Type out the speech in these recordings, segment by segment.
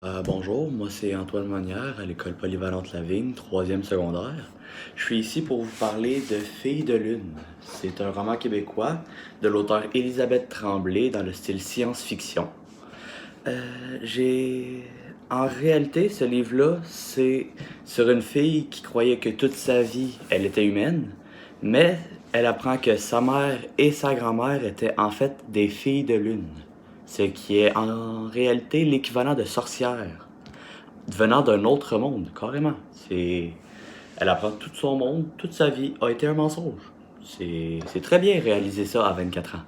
Bonjour, moi c'est Antoine Monnière à l'école polyvalente Lavigne, troisième secondaire. Je suis ici pour vous parler de Filles de lune. C'est un roman québécois de l'auteure Élisabeth Tremblay dans le style science-fiction. j'ai... En réalité, ce livre-là, c'est sur une fille qui croyait que toute sa vie, elle était humaine, mais elle apprend que sa mère et sa grand-mère étaient en fait des filles de lune, ce qui est en réalité l'équivalent de sorcières, venant d'un autre monde, carrément. Elle apprend tout son monde, toute sa vie a été un mensonge. C'est très bien réaliser ça à 24 ans.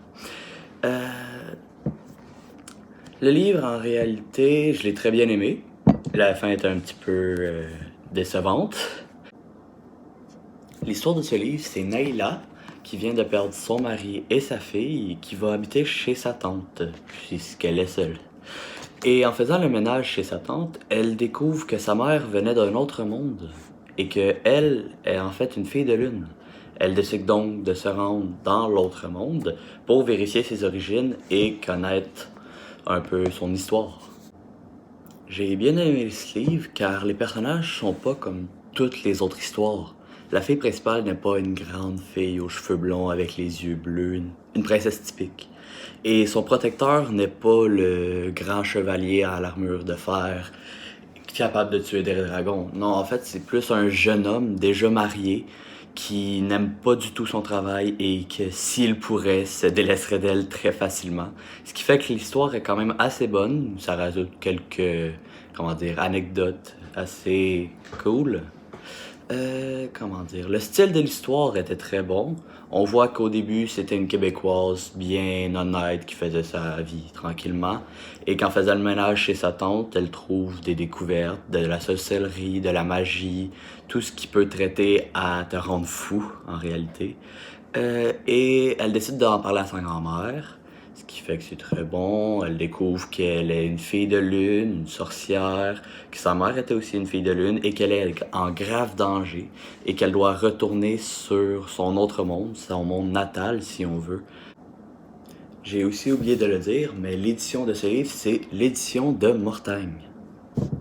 Euh, Le livre, en réalité, je l'ai très bien aimé. La fin est un petit peu décevante. L'histoire de ce livre, c'est Naïla qui vient de perdre son mari et sa fille qui va habiter chez sa tante, puisqu'elle est seule. Et en faisant le ménage chez sa tante, elle découvre que sa mère venait d'un autre monde et que elle est en fait une fille de lune. Elle décide donc de se rendre dans l'autre monde pour vérifier ses origines et connaître un peu son histoire. J'ai bien aimé ce livre car les personnages sont pas comme toutes les autres histoires. La fille principale n'est pas une grande fille aux cheveux blonds avec les yeux bleus, une princesse typique. Et son protecteur n'est pas le grand chevalier à l'armure de fer capable de tuer des dragons. Non, en fait, c'est plus un jeune homme déjà marié qui n'aime pas du tout son travail et que s'il pourrait se délaisserait d'elle très facilement. Ce qui fait que l'histoire est quand même assez bonne. Ça rajoute quelques, comment dire, anecdotes assez cool. Comment dire, le style de l'histoire était très bon. On voit qu'au début, c'était une Québécoise bien honnête qui faisait sa vie tranquillement et qu'en faisant le ménage chez sa tante, elle trouve des découvertes, de la sorcellerie, de la magie, tout ce qui peut traiter à te rendre fou en réalité. Et elle décide d'en parler à sa grand-mère, ce qui fait que c'est très bon. Elle découvre qu'elle est une fille de lune, une sorcière, que sa mère était aussi une fille de lune et qu'elle est en grave danger et qu'elle doit retourner sur son autre monde, son monde natal si on veut. J'ai aussi oublié de le dire, mais l'édition de ce livre, c'est l'édition de Mortagne.